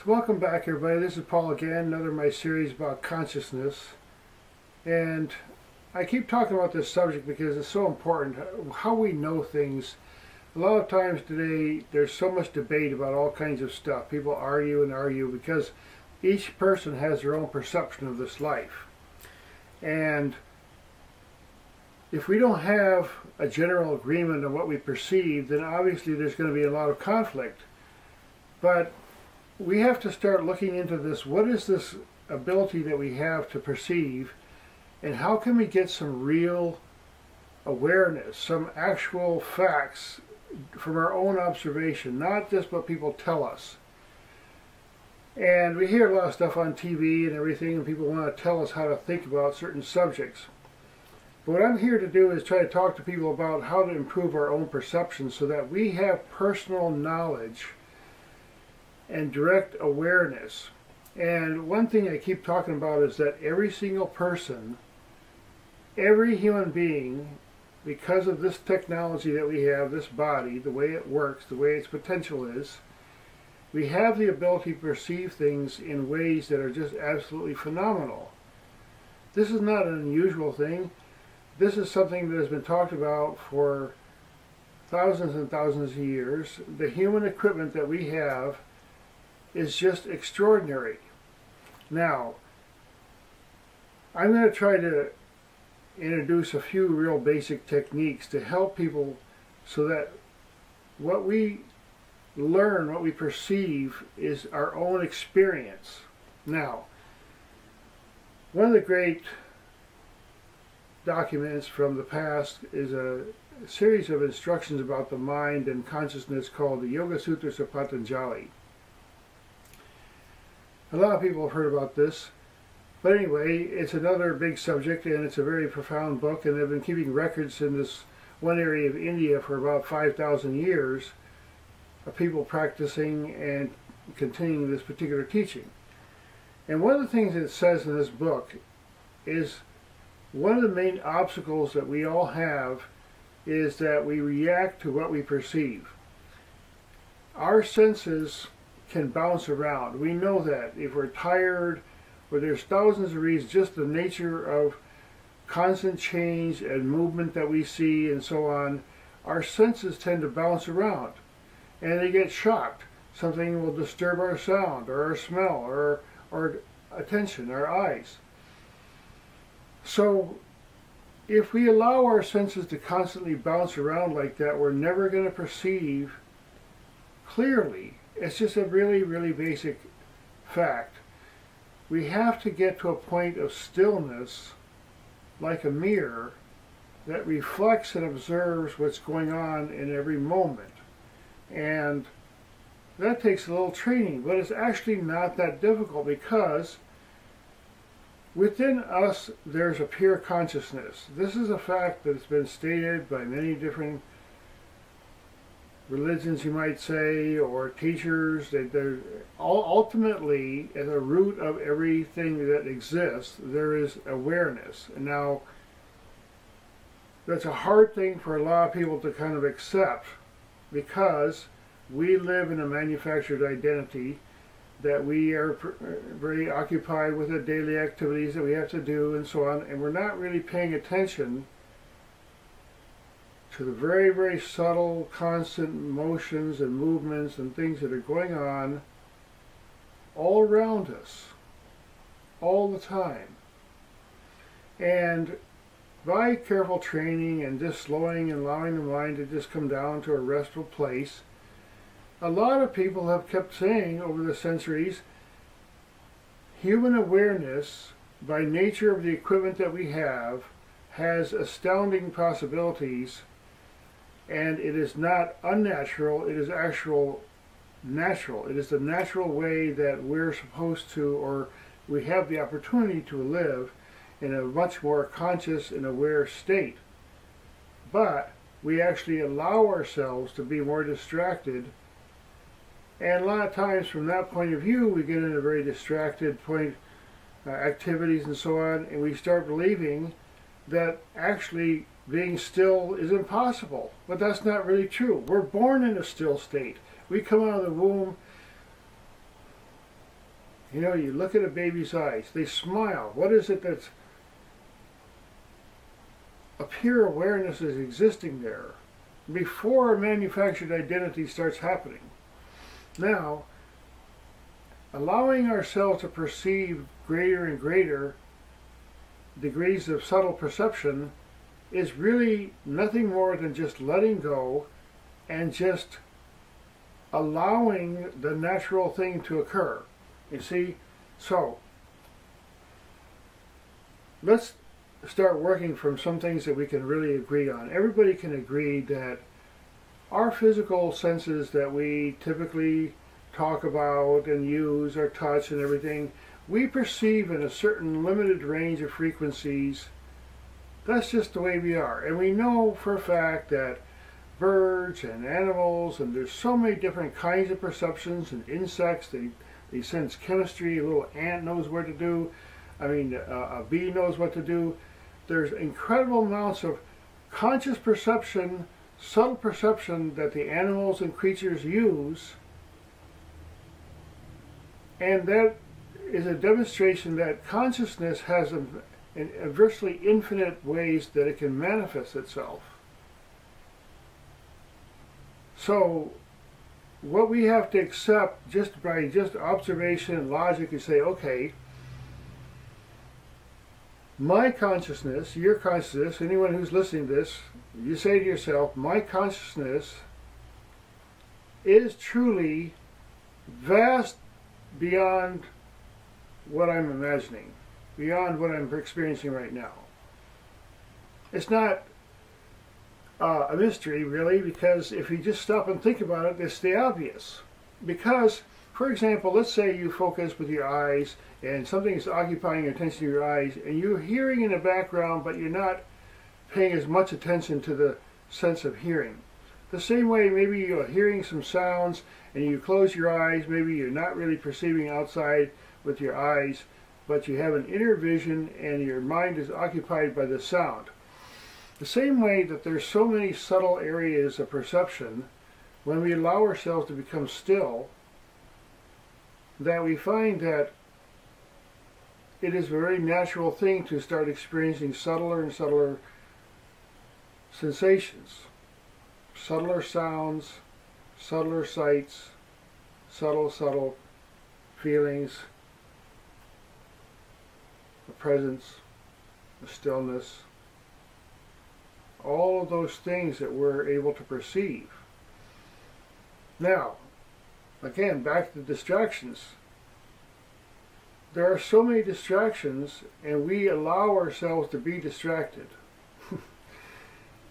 So welcome back everybody, this is Paul again, another of my series about consciousness. And I keep talking about this subject because it's so important, how we know things. A lot of times today there's so much debate about all kinds of stuff. People argue and argue because each person has their own perception of this life. And if we don't have a general agreement on what we perceive, then obviously there's going to be a lot of conflict. But we have to start looking into this. What is this ability that we have to perceive, and how can we get some real awareness, some actual facts from our own observation, not just what people tell us. And we hear a lot of stuff on TV and everything, and people want to tell us how to think about certain subjects. But what I'm here to do is try to talk to people about how to improve our own perception so that we have personal knowledge and direct awareness. And one thing I keep talking about is that every single person, every human being, because of this technology that we have, this body, the way it works, the way its potential is, we have the ability to perceive things in ways that are just absolutely phenomenal. This is not an unusual thing. This is something that has been talked about for thousands and thousands of years. The human equipment that we have is just extraordinary. Now, I'm going to try to introduce a few real basic techniques to help people so that what we learn, what we perceive, is our own experience. Now, one of the great documents from the past is a series of instructions about the mind and consciousness called the Yoga Sutras of Patanjali. A lot of people have heard about this, but anyway, it's another big subject, and it's a very profound book, and they've been keeping records in this one area of India for about 5,000 years of people practicing and continuing this particular teaching. And one of the things it says in this book is one of the main obstacles that we all have is that we react to what we perceive. Our senses can bounce around. We know that if we're tired, or there's thousands of reasons, just the nature of constant change and movement that we see and so on, our senses tend to bounce around and they get shocked. Something will disturb our sound or our smell or our attention, our eyes. So if we allow our senses to constantly bounce around like that, we're never going to perceive clearly. It's just a really, really basic fact. We have to get to a point of stillness, like a mirror, that reflects and observes what's going on in every moment. And that takes a little training, but it's actually not that difficult, because within us there's a pure consciousness. This is a fact that's been stated by many different religions, you might say, or teachers. They're ultimately, at the root of everything that exists, there is awareness. And now, that's a hard thing for a lot of people to kind of accept, because we live in a manufactured identity, that we are very occupied with the daily activities that we have to do and so on, and we're not really paying attention to the very, very subtle, constant motions and movements and things that are going on all around us, all the time. And by careful training and just slowing and allowing the mind to just come down to a restful place, a lot of people have kept saying over the centuries, human awareness, by nature of the equipment that we have, has astounding possibilities. And it is not unnatural, it is actual natural. It is the natural way that we're supposed to, or we have the opportunity to live in a much more conscious and aware state. But we actually allow ourselves to be more distracted. And a lot of times from that point of view, we get in a very distracted point, activities and so on, and we start believing that actually being still is impossible. But that's not really true. We're born in a still state. We come out of the womb You know, you look at a baby's eyes, they smile. What is it that's a pure awareness is existing there before a manufactured identity starts happening? Now, allowing ourselves to perceive greater and greater degrees of subtle perception is really nothing more than just letting go and just allowing the natural thing to occur. You see? So, let's start working from some things that we can really agree on. Everybody can agree that our physical senses that we typically talk about and use, our touch and everything, we perceive in a certain limited range of frequencies. That's just the way we are. And we know for a fact that birds and animals, and there's so many different kinds of perceptions, and insects, they sense chemistry. A little ant knows what to do. I mean, a bee knows what to do. There's incredible amounts of conscious perception, subtle perception that the animals and creatures use. And that is a demonstration that consciousness has in virtually infinite ways that it can manifest itself. So what we have to accept just by just observation and logic is say, okay, my consciousness, your consciousness, anyone who's listening to this, you say to yourself, my consciousness is truly vast beyond what I'm imagining, beyond what I'm experiencing right now. It's not a mystery, really, because if you just stop and think about it, it's the obvious. Because, for example, let's say you focus with your eyes and something is occupying your attention to your eyes, and you're hearing in the background, but you're not paying as much attention to the sense of hearing. The same way, maybe you're hearing some sounds and you close your eyes, maybe you're not really perceiving outside with your eyes, but you have an inner vision and your mind is occupied by the sound. The same way that there's so many subtle areas of perception, when we allow ourselves to become still, that we find that it is a very natural thing to start experiencing subtler and subtler sensations, subtler sounds, subtler sights, subtle feelings, the presence, the stillness, all of those things that we're able to perceive. Now, again, back to the distractions. There are so many distractions, and we allow ourselves to be distracted.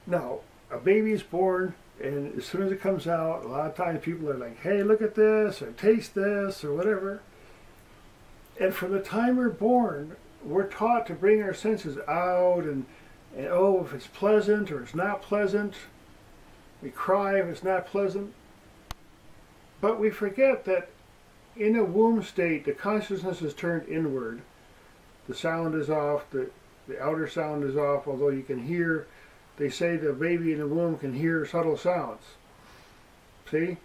Now, a baby is born, and as soon as it comes out, a lot of times people are like, hey, look at this, or taste this, or whatever. And from the time we're born, we're taught to bring our senses out, and oh, if it's pleasant or it's not pleasant. We cry if it's not pleasant. But we forget that in a womb state, the consciousness is turned inward. The sound is off, the outer sound is off, although you can hear. They say the baby in the womb can hear subtle sounds. See?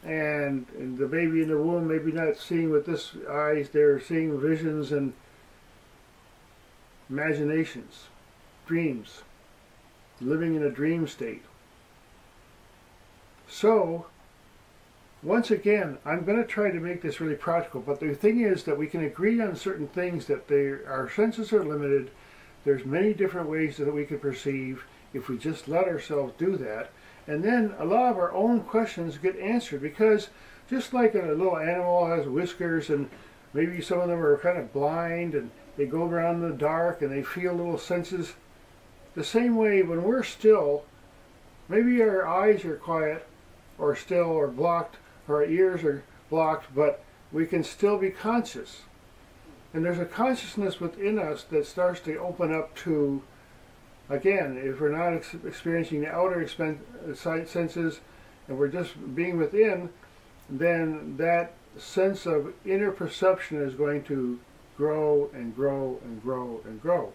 And the baby in the womb maybe not seeing with this eyes, they're seeing visions and imaginations, dreams, living in a dream state. So, once again, I'm going to try to make this really practical, but the thing is that we can agree on certain things, that our senses are limited. There's many different ways that we can perceive if we just let ourselves do that. And then a lot of our own questions get answered, because just like a little animal has whiskers and maybe some of them are kind of blind and they go around in the dark and they feel little senses, the same way when we're still, maybe our eyes are quiet or still or blocked, or our ears are blocked, but we can still be conscious. And there's a consciousness within us that starts to open up to, again, if we're not experiencing the outer senses and we're just being within, then that sense of inner perception is going to grow and grow and grow and grow.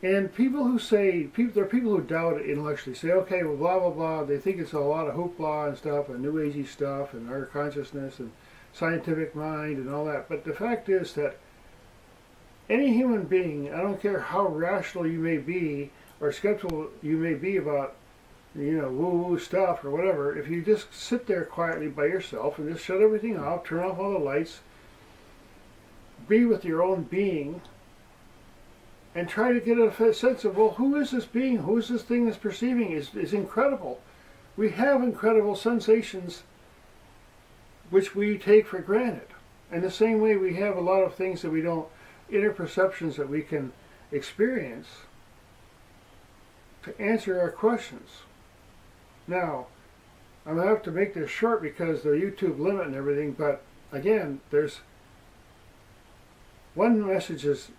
And people who say, there are people who doubt it intellectually, say, okay, well, blah, blah, blah, they think it's a lot of hoopla and stuff, and new agey stuff, and our consciousness, and scientific mind, and all that. But the fact is that any human being, I don't care how rational you may be, or skeptical you may be about, woo-woo stuff or whatever, if you just sit there quietly by yourself and just shut everything off, turn off all the lights, be with your own being, and try to get a sense of, well, who is this being? Who is this thing that's perceiving? Is incredible. We have incredible sensations which we take for granted. In the same way we have a lot of things that we don't, inner perceptions that we can experience to answer our questions. Now, I'm going to have to make this short because the YouTube limit and everything, but again, there's one message is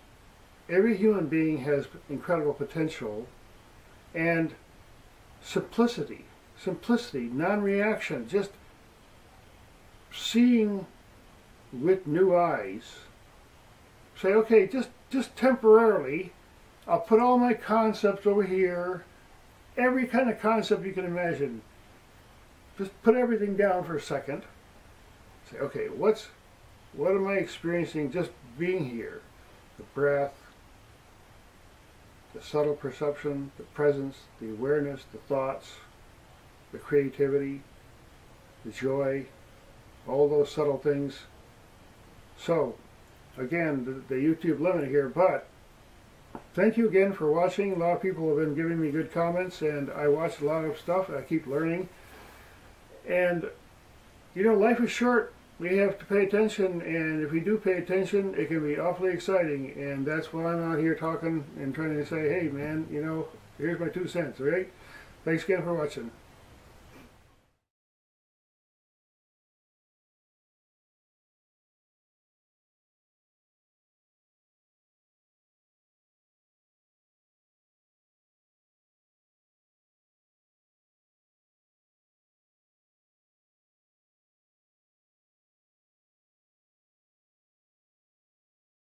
every human being has incredible potential, and simplicity, non-reaction, just seeing with new eyes. Say, okay, just temporarily, I'll put all my concepts over here, every kind of concept you can imagine. Just put everything down for a second. Say, okay, what am I experiencing just being here? The breath, the subtle perception, the presence, the awareness, the thoughts, the creativity, the joy, all those subtle things. So, again, the YouTube limit here, but thank you again for watching. A lot of people have been giving me good comments, and I watch a lot of stuff. I keep learning. And, life is short. We have to pay attention, and if we do pay attention, it can be awfully exciting. And that's why I'm out here talking and trying to say, hey, man, here's my 2 cents, all right? Thanks again for watching.